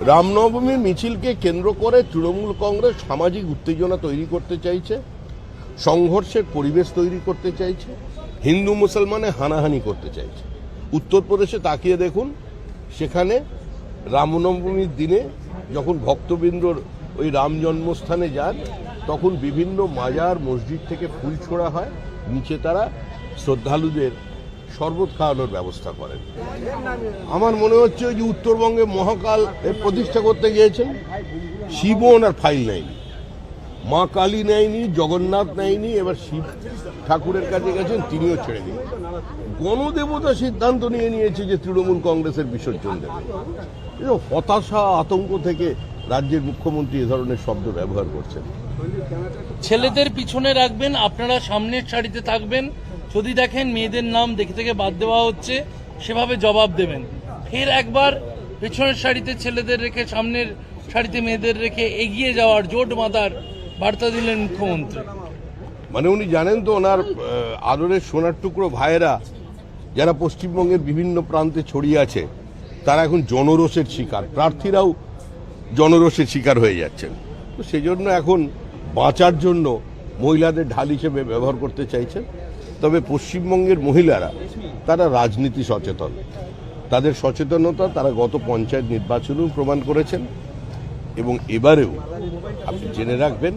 রামনবমীর মিছিলকে কেন্দ্র করে তৃণমূল কংগ্রেস সামাজিক উত্তেজনা তৈরি করতে চাইছে, সংঘর্ষের পরিবেশ তৈরি করতে চাইছে, হিন্দু মুসলমানে হানাহানি করতে চাইছে। উত্তরপ্রদেশে তাকিয়ে দেখুন, সেখানে রামনবমীর দিনে যখন ভক্তবৃন্দর ওই রাম জন্মস্থানে যান, তখন বিভিন্ন মাজার মসজিদ থেকে ফুল ছোড়া হয়, নিচে তারা শ্রদ্ধালুদের শরবত খাওয়ানোর ব্যবস্থা করেন। আমার মনে হচ্ছে যে উত্তরবঙ্গে মহাকাল প্রতিষ্ঠা করতে গিয়েছেন, শিব ওনার ফাইল নেয়নি, মা কালী নেয়নি, জগন্নাথ নেয়নি, এবার শিব ঠাকুরের কাছে গেছেন, তিনিও ছেড়ে দিয়েছেন। গণদেবতা সিদ্ধান্ত নিয়ে নিয়েছে যে তৃণমূল কংগ্রেসের বিসর্জন দেবে। হতাশা আতঙ্ক থেকে রাজ্যের মুখ্যমন্ত্রী এ ধরনের শব্দ ব্যবহার করছেন। ছেলেদের পিছনে রাখবেন, আপনারা সামনের সারিতে থাকবেন, যদি দেখেন মেয়েদের নাম দেখে থেকে বাদ দেওয়া হচ্ছে সেভাবে জবাব দেবেন। ফের একবার পেছনের সারিতে ছেলেদের রেখে সামনের সারিতে মেয়েদের রেখে এগিয়ে যাওয়ার জোট বাঁধার বার্তা দিলেন মুখ্যমন্ত্রী। মানে উনি জানেন তো, ওনার আদরের সোনার টুকরো ভাইয়েরা যারা পশ্চিমবঙ্গের বিভিন্ন প্রান্তে ছড়িয়ে আছে, তারা এখন জনরোষের শিকার, প্রার্থীরাও জনরোষের শিকার হয়ে যাচ্ছেন। তো সেজন্য এখন বাঁচার জন্য মহিলাদের ঢাল হিসেবে ব্যবহার করতে চাইছেন। তবে পশ্চিমবঙ্গের মহিলারা তারা রাজনীতি সচেতন, তাদের সচেতনতা তারা গত পঞ্চায়েত নির্বাচনেও প্রমাণ করেছেন, এবং এবারেও আপনি জেনে রাখবেন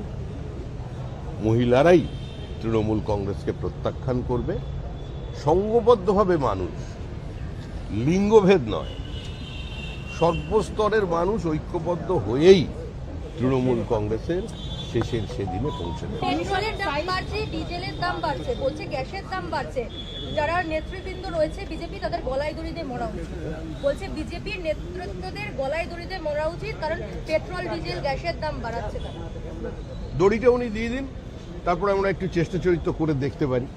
মহিলারাই তৃণমূল কংগ্রেসকে প্রত্যাখ্যান করবে। সংঘবদ্ধভাবে মানুষ, লিঙ্গভেদ নয়, সর্বস্তরের মানুষ ঐক্যবদ্ধ হয়েই তৃণমূল কংগ্রেসের শেষের সেদিনে পৌঁছে দেবে। পেট্রোলের দাম বাড়ছে, ডিজেলের দাম বাড়ছে, বলছে গ্যাসের দাম বাড়ছে। যারা নেতৃবৃন্দ রয়েছে বিজেপি, তাদের গলায় দড়ি দিয়ে মরা উচিত। বলছে বিজেপির নেতৃত্বদের গলায় দড়ি দিয়ে মরা উচিত, কারণ পেট্রোল ডিজেল গ্যাসের দাম বাড়াচ্ছে তারা। দড়িটা উনি দিয়ে দিন, তারপরে আমরা একটু চেষ্টা চরিত্র করে দেখতে পারি।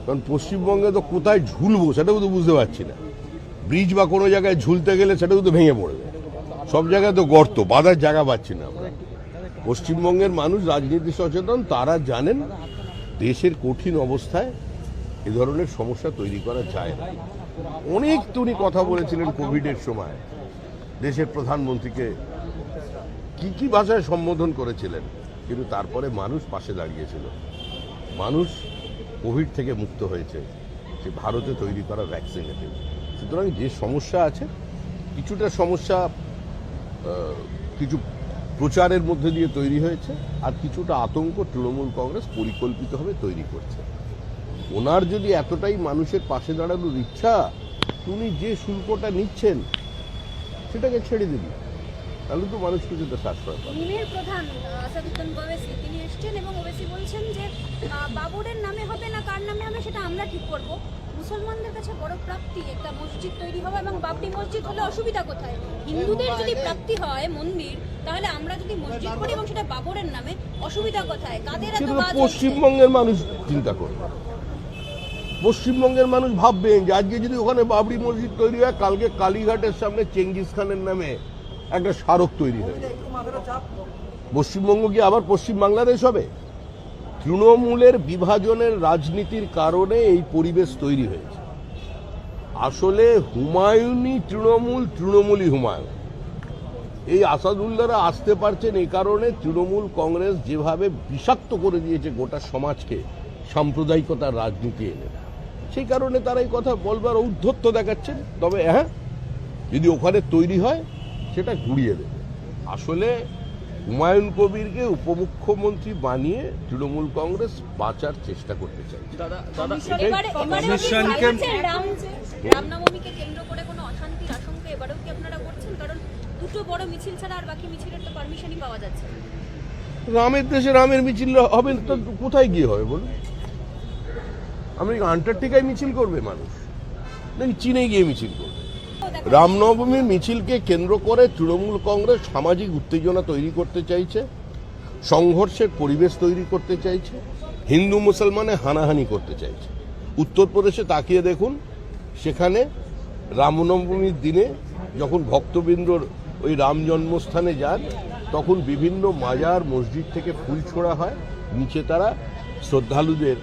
কারণ পশ্চিমবঙ্গে তো কোথায় ঝুলবো সেটাও তো বুঝতে পারছি না। ব্রিজ বা কোনো জায়গায় ঝুলতে গেলে সেটাও তো ভেঙে পড়বে, সব জায়গায় তো গর্ত, বাঁধার জায়গা পাচ্ছি না আমরা। পশ্চিমবঙ্গের মানুষ রাজনীতি সচেতন, তারা জানেন দেশের কঠিন অবস্থায় এ ধরনের সমস্যা তৈরি করা যায় না। অনেক উনি কথা বলেছিলেন কোভিডের সময়, দেশের প্রধানমন্ত্রীকে কি কি ভাষায় সম্বোধন করেছিলেন, কিন্তু তারপরে মানুষ পাশে দাঁড়িয়েছিল। মানুষ কোভিড থেকে মুক্ত হয়েছে যে ভারতে তৈরি করা ভ্যাকসিনেতে। সুতরাং যে সমস্যা আছে, কিছুটা সমস্যা কিছু প্রচারের মধ্যে দিয়ে তৈরি হয়েছে, আর কিছুটা আতঙ্ক তৃণমূল কংগ্রেস পরিকল্পিতভাবে তৈরি করছে। ওনার যদি এতটাই মানুষের পাশে দাঁড়ানোর ইচ্ছা, উনি যে শুল্কটা নিচ্ছেন সেটাকে ছেড়ে দিন, তাহলে তো মানুষ কিছুটা সাশ্রয় পাবে। মিমের প্রধান আসাদুদ্দিন ওয়েসি তিনি এসেছেন এবং ওয়েসি বলছেন যে বাবরের নামে হবে না কার নামে হবে সেটা আমরা ঠিক করব। মুসলমানদের কাছে বড় প্রাপ্তি একটা মসজিদ তৈরি হওয়া, এবং বাবরি মসজিদ হলে অসুবিধা কোথায়? হিন্দুদের যদি প্রাপ্তি হয় মন্দির, তাহলে আমরা যদি মসজিদ করি এবং সেটা বাবরের নামে, অসুবিধা কোথায়? কাদের এত কাজ? পশ্চিমবঙ্গের মানুষ চিন্তা করবে, পশ্চিমবঙ্গের মানুষ ভাববেন যে আজকে যদি ওখানে বাবরি মসজিদ তৈরি হয়, কালকে কালীঘাটের সামনে চেঙ্গিস খানের নামে একটা স্মারক তৈরি হয়। পশ্চিমবঙ্গ কি আবার পশ্চিম বাংলাদেশ হবে? তৃণমূলের বিভাজনের রাজনীতির কারণে এই পরিবেশ তৈরি হয়েছে। আসলে হুমায়ুনই তৃণমূল, তৃণমূলই হুমায়ুন। এই আসাদুল্লাহরা আসতে পারছেন এই কারণে তৃণমূল কংগ্রেস যেভাবে বিষাক্ত করে দিয়েছে গোটা সমাজকে সাম্প্রদায়িকতার রাজনীতি এনে, সেই কারণে তারা এই কথা বলবার ঔদ্ধত্য দেখাচ্ছেন। তবে হ্যাঁ, যদি ওখানে তৈরি হয় সেটা ঘুরিয়ে দেবে। আসলে হুমায়ুন কবিরকে উপমুখ্যমন্ত্রী বানিয়ে তৃণমূল কংগ্রেস বাঁচার চেষ্টা করতে চায়। রামনবমীকে কেন্দ্র করে কোনো অশান্তির আশঙ্কা এবারেও কি আপনারা করছেন? কারণ দুটো বড় মিছিল ছাড়া আর বাকি মিছিলের তো পারমিশনই পাওয়া যাচ্ছে না। রামের দেশে রামের মিছিল হবে তো কোথায় গিয়ে হবে বলুন? আন্টার্কটিকায় মিছিল করবে মানুষ, নাকি চীনে গিয়ে মিছিল করবে? রামনবমীর মিছিলকে কেন্দ্র করে তৃণমূল কংগ্রেস সামাজিক উত্তেজনা তৈরি করতে চাইছে, সংঘর্ষের পরিবেশ তৈরি করতে চাইছে, হিন্দু মুসলমানে হানাহানি করতে চাইছে। উত্তরপ্রদেশে তাকিয়ে দেখুন, সেখানে রামনবমীর দিনে যখন ভক্তবৃন্দর ওই রাম জন্মস্থানে যান, তখন বিভিন্ন মাজার মসজিদ থেকে ফুল ছোড়া হয়, নিচে তারা শ্রদ্ধালুদের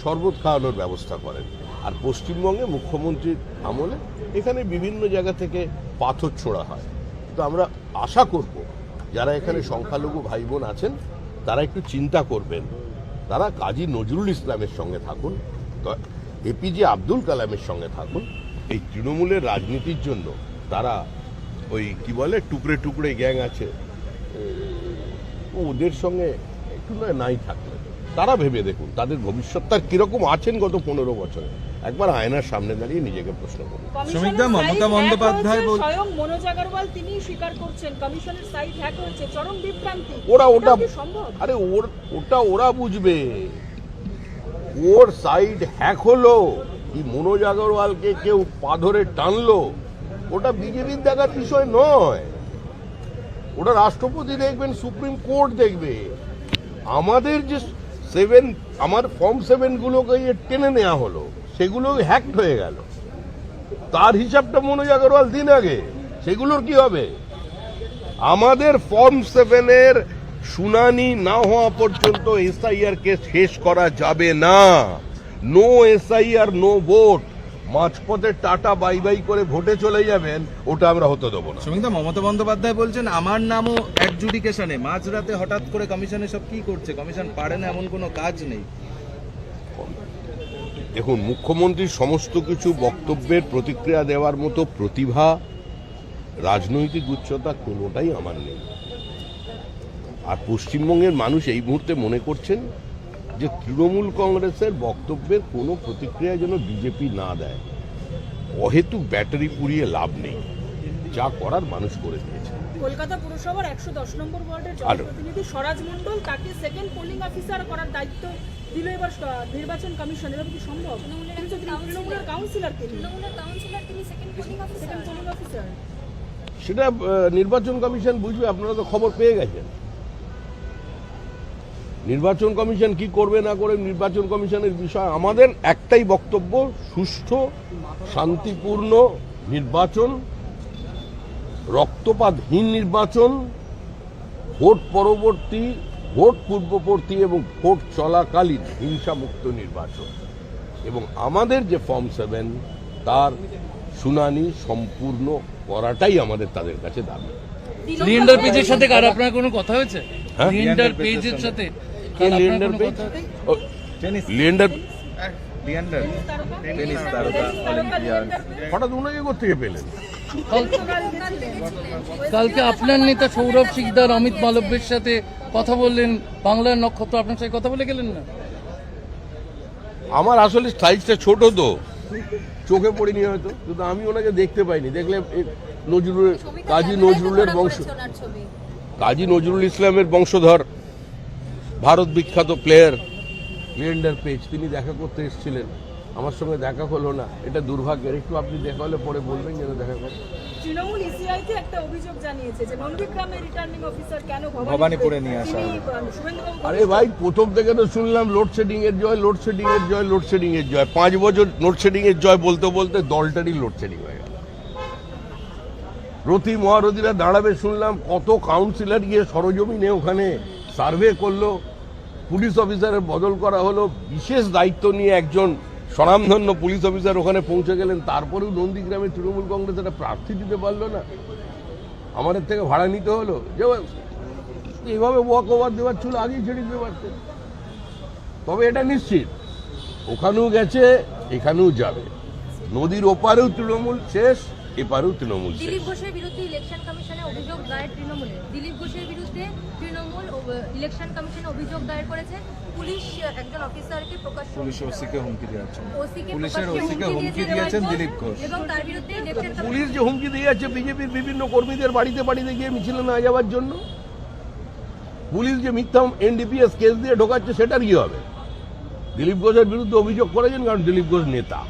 শরবত খাওয়ানোর ব্যবস্থা করেন। আর পশ্চিমবঙ্গে মুখ্যমন্ত্রীর আমলে এখানে বিভিন্ন জায়গা থেকে পাথর ছোড়া হয়, কিন্তু আমরা আশা করব যারা এখানে সংখ্যালঘু ভাই বোন আছেন তারা একটু চিন্তা করবেন, তারা কাজী নজরুল ইসলামের সঙ্গে থাকুন, এপিজে আব্দুল কালামের সঙ্গে থাকুন। এই তৃণমূলের রাজনীতির জন্য তারা ওই কি বলে টুকরে টুকরে গ্যাং আছে ওদের সঙ্গে একটু নাই থাকলে তারা ভেবে দেখুন তাদের ভবিষ্যৎ তার কিরকম আছেন গত 15 বছরে, একবার আয়নার সামনে দাঁড়িয়ে নিজেকে প্রশ্ন করুন। শ্রমিকদা মমতা বন্দ্যোপাধ্যায় স্বয়ং মনোজ আগরওয়াল তিনি স্বীকার করছেন কমিশনের সাইট হ্যাক হয়েছে, চরম বিভ্রান্তি। ওরা ওটা এটা কি সম্ভব? আরে ওটা ওরা বুঝবে, ওর সাইড হ্যাক হলো কি মনোজ আগরওয়ালকে কেউ পা ধরে টানলো, ওটা বিজেপির দেখার বিষয় নয়। ওটা রাষ্ট্রপতি দেখবেন, সুপ্রিম কোর্ট দেখবে। আমাদের যে আমার ফর্ম 7 গুলোকে টেনে নেওয়া হলো সেগুলো হ্যাকড হয়ে গেল, তার হিসাবটা মনোজ আগরওয়াল দিন আগে, সেগুলোর কি হবে? আমাদের ফর্ম 7 এর শুনানি না হওয়া পর্যন্ত এসআইআর কে শেষ করা যাবে না। নো এসআইআর নো ভোট, মাঝপথে টাটা বাই বাই করে ভোটে চলে যাবেন, ওটা আমরা হতে দেবো না। শ্রমিকদা মমতা বন্দ্যোপাধ্যায় বলছেন আমার নামও অ্যাডজুডিকেশনে, মাঝরাতে হঠাৎ করে কমিশনে সব কি করছে, কমিশন পারে না এমন কোনো কাজ নেই। দেখুন, মুখ্যমন্ত্রীর সমস্ত কিছু বক্তব্যের প্রতিক্রিয়া দেওয়ার মতো প্রতিভা, রাজনৈতিক উচ্চতা কোনোটাই আমার নেই। আর পশ্চিমবঙ্গের মানুষ এই মুহূর্তে মনে করছেন যে তৃণমূল কংগ্রেসের বক্তব্যের কোনো প্রতিক্রিয়া যেন বিজেপি না দেয়। অহেতুক ব্যাটারি পুড়িয়ে লাভ নেই, যা করার মানুষ করে দিয়েছে। কলকাতা পুরসভার 110 নম্বর ওয়ার্ডের জনপ্রতিনিধি স্বরাজ মণ্ডল তাকে সেকেন্ড পোলিং অফিসার করার দায়িত্ব দিল এবার নির্বাচন কমিশন। এবার কি সম্ভব? তৃণমূলের কাউন্সিলর তিনি সেকেন্ড পোলিং অফিসার। সেটা নির্বাচন কমিশন বুঝবে, আপনারা তো খবর পেয়ে গেছেন। নির্বাচন কমিশন কি করবে না করে নির্বাচন কমিশনের বিষয়। আমাদের একটাই বক্তব্য, সুষ্ঠু শান্তিপূর্ণ নির্বাচন, রক্তপাতহীন নির্বাচন, ভোট পরবর্তী, ভোট পূর্ববর্তী এবং ভোট চলাকালীন হিংসামুক্ত নির্বাচন। এবং আমাদের যে ফর্ম 7 তার শুনানি সম্পূর্ণ করাটাই আমাদের তাদের কাছে দাবি। লিয়েন্ডার পেজের সাথে কার আপনার কোনো কথা হয়েছে? হ্যাঁ? লিয়েন্ডার পেজের সাথে কে লিয়েন্ডার পেজ? ও, লিয়েন্ডার টেনিস তারকা অলিম্পিয়ার। হঠাৎ ওনাকে কোথেকে পেলেন? কালকে আপনার নেতা সৌরভ শিকদার অমিত মালব্যের সাথে কথা বললেন, বাংলার নক্ষত্র আপনার সাথে কথা বলে গেলেন না? আমার আসলে সাইজটা ছোট তো চোখে পড়িনি হয়তো, কিন্তু আমি ওনাকে দেখতে পাইনি। দেখলে নজরুল, কাজী নজরুলের কাজী নজরুল ইসলামের বংশধর, ভারত বিখ্যাত প্লেয়ার লিয়েন্ডার পেজ, তিনি দেখা করতে এসেছিলেন, আমার সঙ্গে দেখা হলো না। এটা দুর্ভাগ্যের। একটু আপনি দেখা হলে পরে বলবেন যেন দেখা করেন। তৃণমূল ইসিআইতে একটা অভিযোগ জানিয়েছে যে নন্দীগ্রামের রিটার্নিং অফিসার কেন ভবানীপুরে নিয়ে আসা তিনি হলো। শুভেন্দুবাবু আরে ভাই, প্রথম থেকে তো শুনলাম লোডশেডিং এর জয়, লোডশেডিং এর জয়, লোডশেডিং এর জয়। 5 বছর লোডশেডিং এর জয় বলতে বলতে দলটারই লোডশেডিং হয়ে গেল। রতি মহারথীরা দাঁড়াবে শুনলাম, কত কাউন্সিলর গিয়ে সরজমিনে ওখানে সার্ভে করলো, পুলিশ অফিসারের বদল করা হলো, বিশেষ দায়িত্ব নিয়ে একজন স্বনামধন্য পুলিশ অফিসার ওখানে পৌঁছে গেলেন। তারপরেও নন্দীগ্রামে তৃণমূল কংগ্রেস একটা প্রার্থী দিতে পারলো না, আমাদের থেকে ভাড়া নিতে হলো। যে এইভাবে ওয়াক ওভার দেওয়ার ছিল, আগেই ছেড়ে দিতে পারতেন। তবে এটা নিশ্চিত, ওখানেও গেছে, এখানেও যাবে। নদীর ওপারেও তৃণমূল শেষ, এপারেও তৃণমূল শেষ। দিলীপ ঘোষের বিরুদ্ধে ইলেকশন কমিশনে অভিযোগ দায়ের তৃণমূলের। দিলীপ ঘোষের বিরুদ্ধে তৃণমূল ইলেকশন কমিশনে অভিযোগ দায়ের করেছে। পুলিশ একজন অফিসারকে প্রকাশ্য পুলিশ ওসিকে হুমকি দিয়েছেন, ওসিকে পুলিশের প্রকাশ্যে ওসিকে হুমকি দেওয়ার দিয়েছেন জন্য দিলীপ ঘোষ। এবং তার বিরুদ্ধে ইলেকশন পুলিশ যে হুমকি দিয়ে যাচ্ছে বিজেপির বিভিন্ন কর্মীদের বাড়িতে বাড়িতে গিয়ে মিছিলে না যাওয়ার জন্য, পুলিশ যে মিথ্যা এনডিপিএস কেস দিয়ে ঢোকাচ্ছে, সেটার কি হবে? দিলীপ ঘোষের বিরুদ্ধে অভিযোগ করেছেন, কারণ দিলীপ ঘোষ নেতা।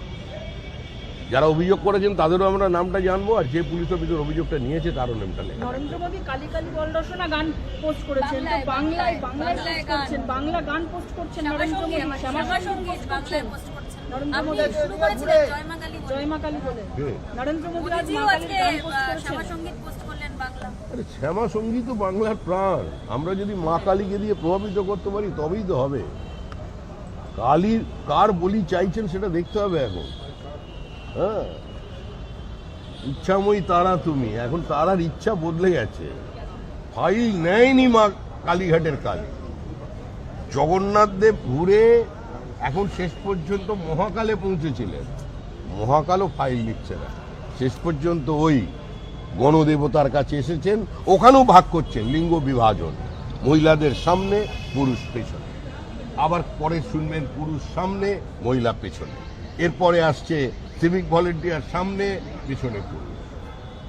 যারা অভিযোগ করেছেন তাদেরও আমরা নামটা জানবো, আর যে পুলিশ অফিসার অভিযোগটা নিয়েছে তারও নামটা নেই। নরেন্দ্র মোদী কালী কালী বল রচনা গান পোস্ট করেছেন, তো বাংলায় পোস্ট করছেন, বাংলা গান পোস্ট করছেন নরেন্দ্র মোদী, শ্যামা সঙ্গীত করছেন নরেন্দ্র মোদী, জয় মা কালী বলে নরেন্দ্র মোদী আজ মা কালীর গান পোস্ট করছেন। আরে শ্যামা সঙ্গীত বাংলার প্রাণ। আমরা যদি মা কালীকে দিয়ে প্রভাবিত করতে পারি তবেই তো হবে। কালীর কার বলি চাইছেন সেটা দেখতে হবে এখন। হ্যাঁ, ইচ্ছাময়ী তারা তুমি, এখন তারার ইচ্ছা বদলে গেছে। ফাইল নেয়নি মা কালীঘাটের কালী, জগন্নাথ দেব ঘুরে এখন শেষ পর্যন্ত মহাকালে পৌঁছেছিলেন, মহাকালও ফাইল নিচ্ছে না, শেষ পর্যন্ত ওই গণদেবতার কাছে এসেছেন, ওখানেও ভাগ করছেন লিঙ্গ বিভাজন, মহিলাদের সামনে পুরুষ পেছনে, আবার পরে শুনবেন পুরুষ সামনে মহিলা পেছনে, এরপরে আসছে সিভিক ভলেন্টিয়ার সামনে পেছনে পুরুষ,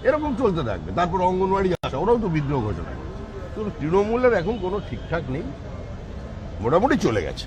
এরকম চলতে থাকবে। তারপর অঙ্গনওয়াড়ি আসা, ওরাও তো বিদ্রোহ ঘোষণা করছে। তো তৃণমূলের এখন কোনো ঠিকঠাক নেই, মোটামুটি চলে গেছে।